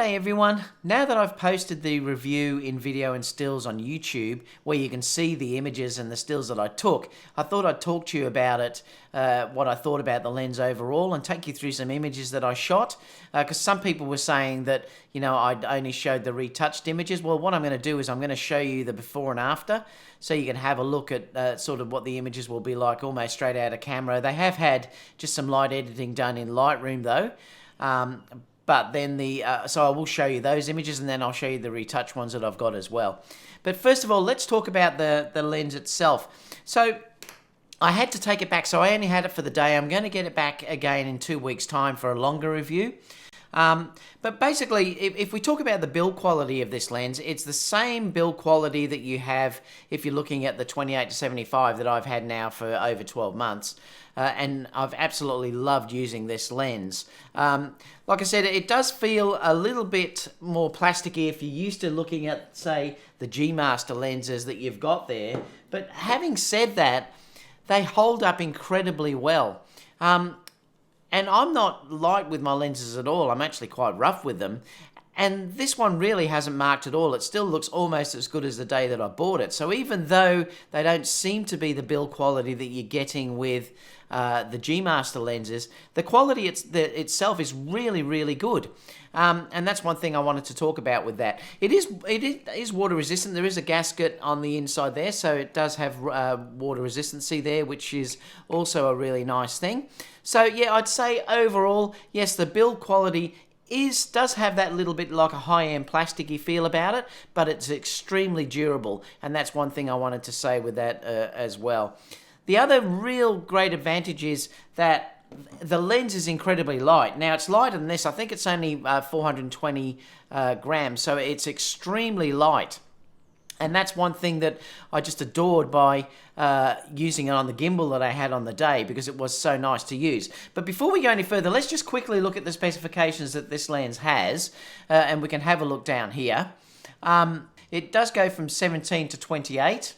G'day everyone. Now that I've posted the review in video and stills on YouTube, where you can see the images and the stills that I took, I thought I'd talk to you about it, what I thought about the lens overall, and take you through some images that I shot. Because some people were saying that, you know, I'd only showed the retouched images. Well, what I'm going to do is I'm going to show you the before and after, so you can have a look at sort of what the images will be like almost straight out of camera. They have had just some light editing done in Lightroom though. But then so I will show you those images, and then I'll show you the retouched ones that I've got as well. But first of all, let's talk about the lens itself. So I had to take it back, so I only had it for the day. I'm going to get it back again in 2 weeks' time for a longer review. But basically, if we talk about the build quality of this lens, it's the same build quality that you have if you're looking at the 28-75 that I've had now for over 12 months. And I've absolutely loved using this lens. Like I said, it does feel a little bit more plasticky if you're used to looking at, say, the G Master lenses that you've got there. But having said that, they hold up incredibly well. And I'm not light with my lenses at all. I'm actually quite rough with them. And this one really hasn't marked at all. It still looks almost as good as the day that I bought it. So even though they don't seem to be the build quality that you're getting with the G Master lenses, the quality itself is really, really good. And that's one thing I wanted to talk about with that. It is water resistant. There is a gasket on the inside there, so it does have water resistancy there, which is also a really nice thing. So yeah, I'd say overall, yes, the build quality does have that little bit like a high-end plasticky feel about it, but it's extremely durable, and that's one thing I wanted to say with that as well. The other real great advantage is that the lens is incredibly light. Now, it's lighter than this. I think it's only 420 grams, so it's extremely light. And that's one thing that I just adored by using it on the gimbal that I had on the day, because it was so nice to use. But before we go any further, let's just quickly look at the specifications that this lens has, and we can have a look down here. It does go from 17 to 28,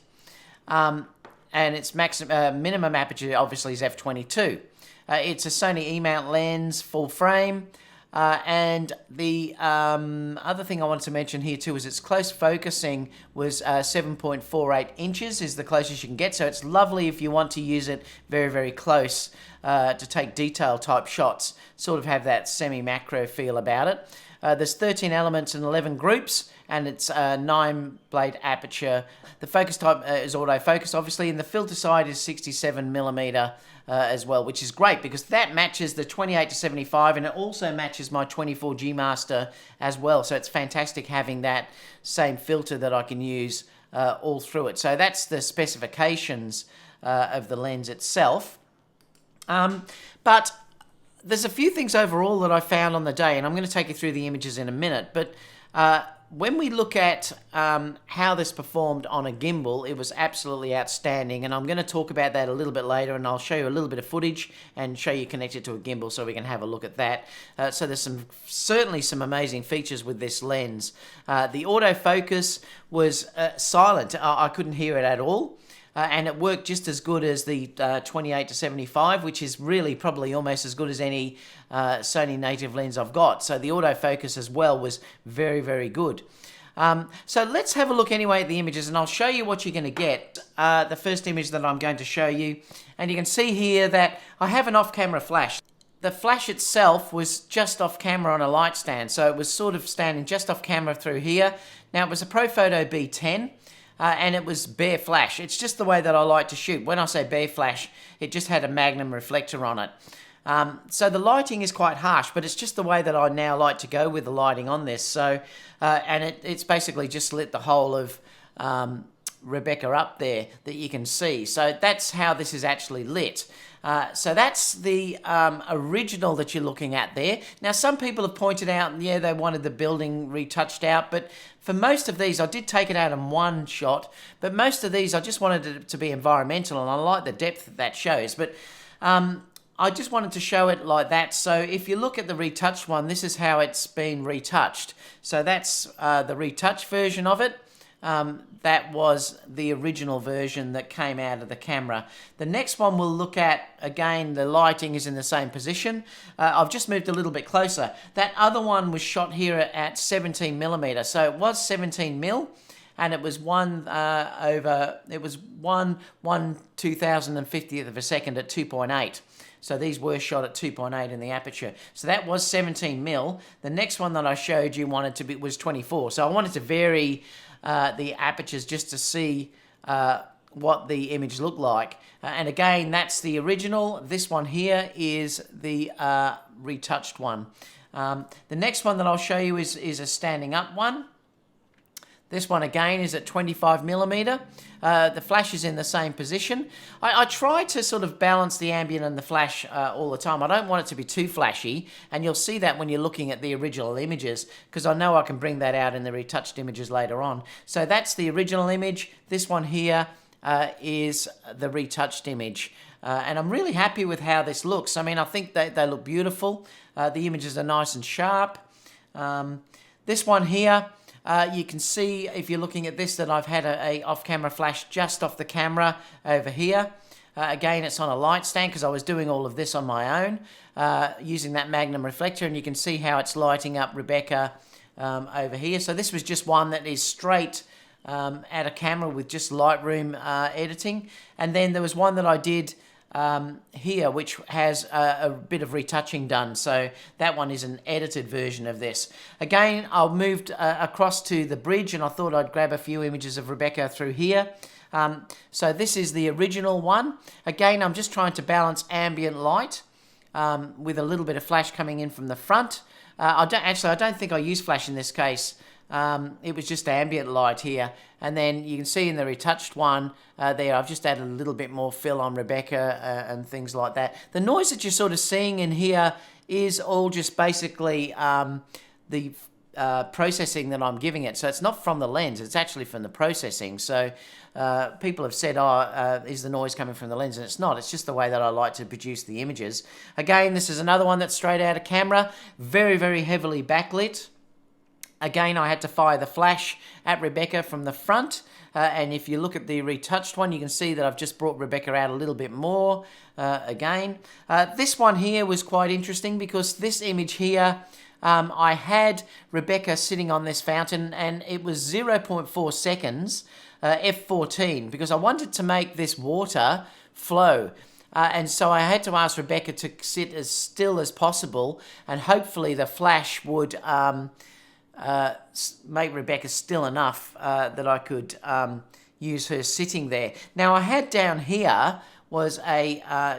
and its minimum aperture obviously is f2.8. It's a Sony E-mount lens, full frame. And the other thing I wanted to mention here too is its close focusing was 7.48 inches is the closest you can get. So it's lovely if you want to use it very, very close to take detail type shots, sort of have that semi-macro feel about it. There's 13 elements and 11 groups, and it's a 9-blade aperture. The focus type is autofocus, obviously, and the filter side is 67mm as well, which is great because that matches the 28-75, and it also matches my 24 G Master as well. So it's fantastic having that same filter that I can use all through it. So that's the specifications of the lens itself. But there's a few things overall that I found on the day, and I'm going to take you through the images in a minute. But when we look at how this performed on a gimbal, it was absolutely outstanding, and I'm going to talk about that a little bit later, and I'll show you a little bit of footage and show you connected to a gimbal so we can have a look at that. So there's certainly some amazing features with this lens. The autofocus was silent. I couldn't hear it at all. And it worked just as good as the 28-75, which is really probably almost as good as any Sony native lens I've got. So the autofocus as well was very, very good. So let's have a look anyway at the images, and I'll show you what you're going to get. The first image that I'm going to show you, and you can see here that I have an off-camera flash. The flash itself was just off camera on a light stand, so it was sort of standing just off camera through here. Now it was a Profoto B10. And it was bare flash. It's just the way that I like to shoot. When I say bare flash, it just had a Magnum reflector on it. So the lighting is quite harsh, but it's just the way that I now like to go with the lighting on this. So, and it's basically just lit the whole of Rebecca up there that you can see. So that's how this is actually lit. So that's the original that you're looking at there. Now, some people have pointed out, yeah, they wanted the building retouched out, but for most of these, I did take it out in one shot, but most of these, I just wanted it to be environmental, and I like the depth that shows, but I just wanted to show it like that. So if you look at the retouched one, this is how it's been retouched. So that's the retouched version of it. that was the original version that came out of the camera. The next one we'll look at, again, the lighting is in the same position. I've just moved a little bit closer. That other one was shot here at 17mm, so it was 17mm, and it was one 1/2050th of a second at 2.8. So these were shot at 2.8 in the aperture. So that was 17mm. The next one that I showed you was 24. So I wanted to vary the apertures just to see what the image looked like. And again, that's the original. This one here is the retouched one. The next one that I'll show you is a standing up one. This one again is at 25mm. The flash is in the same position. I try to sort of balance the ambient and the flash all the time. I don't want it to be too flashy, and you'll see that when you're looking at the original images, because I know I can bring that out in the retouched images later on. So that's the original image. This one here is the retouched image. And I'm really happy with how this looks. I mean, I think they look beautiful. The images are nice and sharp. This one here, you can see, if you're looking at this, that I've had a off-camera flash just off the camera over here. Again, it's on a light stand because I was doing all of this on my own, using that Magnum reflector, and you can see how it's lighting up Rebecca over here. So this was just one that is straight at a camera with just Lightroom editing. And then there was one that I did here, which has a bit of retouching done. So that one is an edited version of this. Again, I moved across to the bridge, and I thought I'd grab a few images of Rebecca through here. So this is the original one. Again, I'm just trying to balance ambient light with a little bit of flash coming in from the front. I don't think I used flash in this case. It was just ambient light here. And then you can see in the retouched one there, I've just added a little bit more fill on Rebecca and things like that. The noise that you're sort of seeing in here is all just basically the processing that I'm giving it. So it's not from the lens, it's actually from the processing. So people have said, is the noise coming from the lens? And it's not, it's just the way that I like to produce the images. Again, this is another one that's straight out of camera, very, very heavily backlit. Again, I had to fire the flash at Rebecca from the front. And if you look at the retouched one, you can see that I've just brought Rebecca out a little bit more again. This one here was quite interesting because this image here, I had Rebecca sitting on this fountain, and it was 0.4 seconds, f14, because I wanted to make this water flow. And so I had to ask Rebecca to sit as still as possible, and hopefully the flash would make Rebecca still enough that I could use her sitting there. Now I had down here was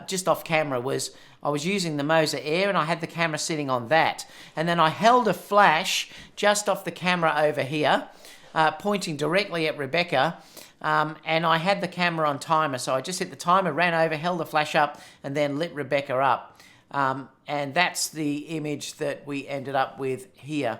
just off camera, I was using the Moser Air, and I had the camera sitting on that. And then I held a flash just off the camera over here, pointing directly at Rebecca, and I had the camera on timer. So I just hit the timer, ran over, held the flash up, and then lit Rebecca up. And that's the image that we ended up with here,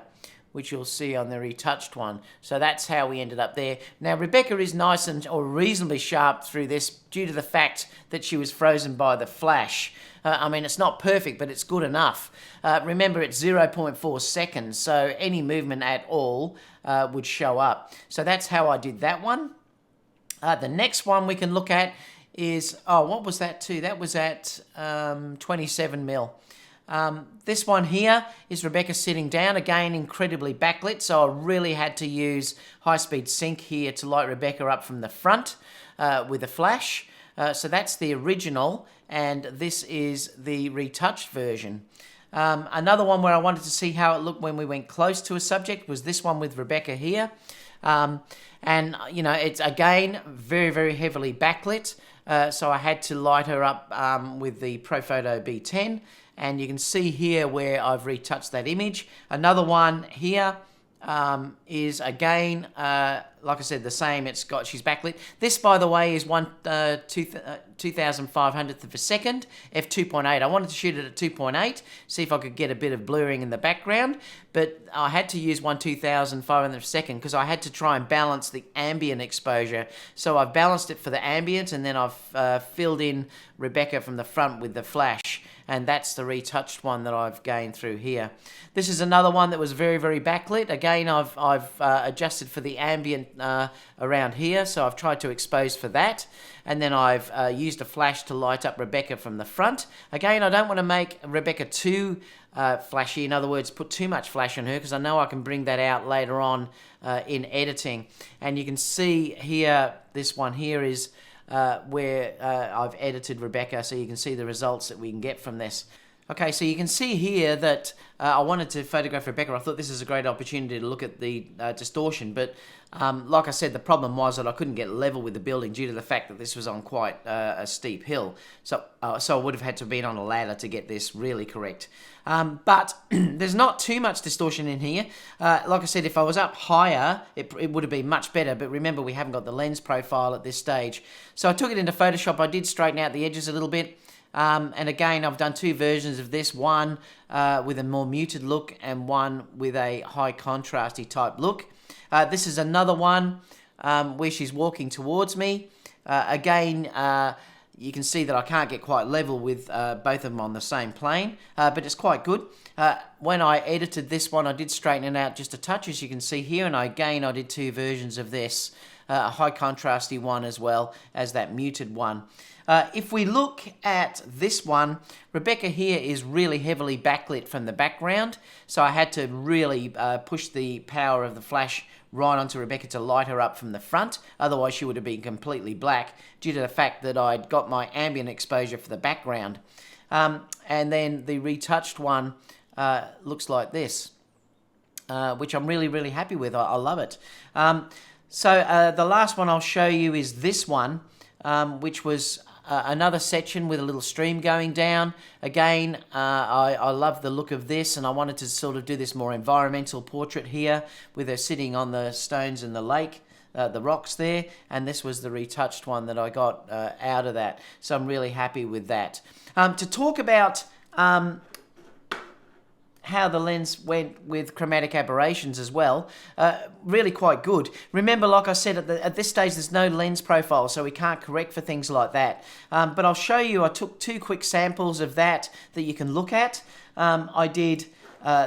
which you'll see on the retouched one. So that's how we ended up there. Now, Rebecca is nice or reasonably sharp through this due to the fact that she was frozen by the flash. I mean, it's not perfect, but it's good enough. Remember, it's 0.4 seconds, so any movement at all would show up. So that's how I did that one. The next one we can look at is, what was that too? That was at 27mm. This one here is Rebecca sitting down, again incredibly backlit, so I really had to use high-speed sync here to light Rebecca up from the front with a flash. So that's the original, and this is the retouched version. Another one where I wanted to see how it looked when we went close to a subject was this one with Rebecca here. And, you know, it's, again, very, very heavily backlit, so I had to light her up with the Profoto B10. And you can see here where I've retouched that image. Another one here is, again, like I said, the same. She's backlit. This, by the way, is 2,500th of a second, f2.8. I wanted to shoot it at 2.8, see if I could get a bit of blurring in the background, but I had to use 1/2,500th of a second because I had to try and balance the ambient exposure. So I've balanced it for the ambient, and then I've filled in Rebecca from the front with the flash. and that's the retouched one that I've gained through here. This is another one that was very, very backlit. Again, I've adjusted for the ambient around here, so I've tried to expose for that, and then I've used a flash to light up Rebecca from the front. Again, I don't want to make Rebecca too flashy, in other words, put too much flash on her, because I know I can bring that out later on in editing. And you can see here, this one here is where I've edited Rebecca, so you can see the results that we can get from this. Okay, so you can see here that I wanted to photograph Rebecca. I thought this is a great opportunity to look at the distortion, but like I said, the problem was that I couldn't get level with the building due to the fact that this was on quite a steep hill. So I would have had to have been on a ladder to get this really correct. But there's not too much distortion in here. Like I said, if I was up higher, it would have been much better. But remember, we haven't got the lens profile at this stage. So I took it into Photoshop. I did straighten out the edges a little bit. And again, I've done two versions of this, one with a more muted look and one with a high contrasty type look. This is another one where she's walking towards me. Again, you can see that I can't get quite level with both of them on the same plane, but it's quite good. When I edited this one, I did straighten it out just a touch, as you can see here, and I did two versions of this, a high contrasty one as well as that muted one. If we look at this one, Rebecca here is really heavily backlit from the background, so I had to really push the power of the flash right onto Rebecca to light her up from the front. Otherwise she would have been completely black due to the fact that I'd got my ambient exposure for the background. And then the retouched one looks like this, which I'm really, really happy with. I love it. So the last one I'll show you is this one, which was another section with a little stream going down. Again, I love the look of this, and I wanted to sort of do this more environmental portrait here with her sitting on the stones in the lake, the rocks there, and this was the retouched one that I got out of that. So I'm really happy with that. To talk about how the lens went with Chromatic Aberrations as well, really quite good. Remember, like I said, at this stage there's no lens profile, so we can't correct for things like that. But I'll show you, I took two quick samples of that you can look at. I did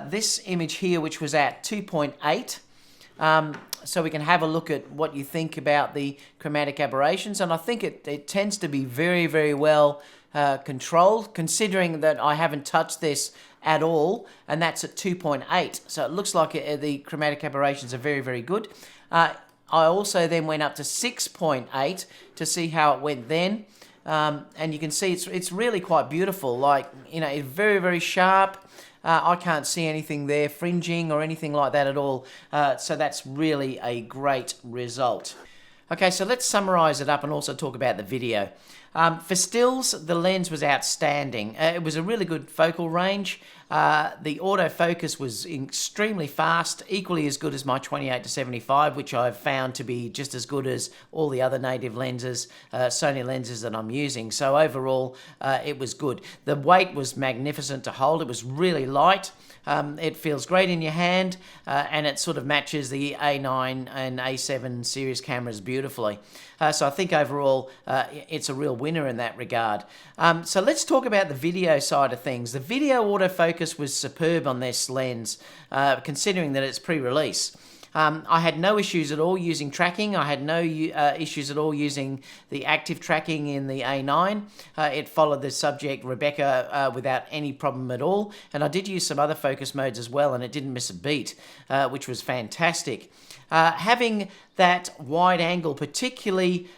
this image here, which was at 2.8. So we can have a look at what you think about the Chromatic Aberrations, and I think it tends to be very, very well controlled, considering that I haven't touched this at all, and that's at 2.8. So it looks like the Chromatic Aberrations are very, very good. I also then went up to 6.8 to see how it went then. And you can see it's really quite beautiful. Like, you know, it's very, very sharp. I can't see anything there fringing or anything like that at all. So that's really a great result. Okay, so let's summarize it up and also talk about the video. For stills, the lens was outstanding. It was a really good focal range. The autofocus was extremely fast, equally as good as my 28-75, which I've found to be just as good as all the other native lenses, Sony lenses that I'm using. So overall, it was good. The weight was magnificent to hold. It was really light. It feels great in your hand, and it sort of matches the A9 and A7 series cameras beautifully. So I think overall it's a real winner in that regard. So let's talk about the video side of things. The video autofocus was superb on this lens, considering that it's pre-release. I had no issues at all using tracking. I had no issues at all using the active tracking in the A9. It followed the subject, Rebecca, without any problem at all. And I did use some other focus modes as well, and it didn't miss a beat, which was fantastic. Having that wide angle, particularly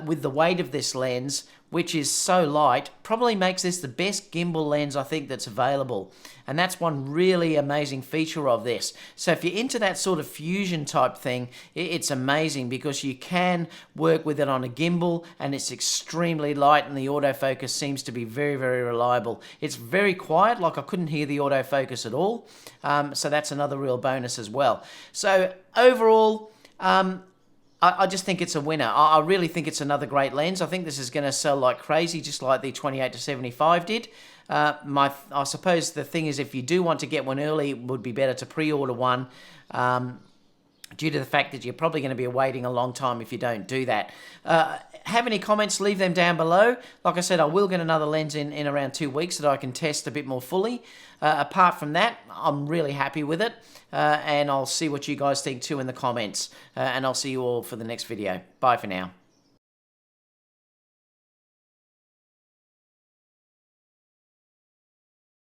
with the weight of this lens, which is so light, probably makes this the best gimbal lens I think that's available. And that's one really amazing feature of this. So if you're into that sort of fusion type thing, it's amazing because you can work with it on a gimbal and it's extremely light, and the autofocus seems to be very, very reliable. It's very quiet, like I couldn't hear the autofocus at all. So that's another real bonus as well. So overall, I just think it's a winner. I really think it's another great lens. I think this is going to sell like crazy, just like the 28-75 did. I suppose the thing is, if you do want to get one early, it would be better to pre-order one. due to the fact that you're probably going to be waiting a long time if you don't do that. Have any comments, leave them down below. Like I said, I will get another lens in around 2 weeks that I can test a bit more fully. Apart from that, I'm really happy with it, and I'll see what you guys think too in the comments, and I'll see you all for the next video. Bye for now.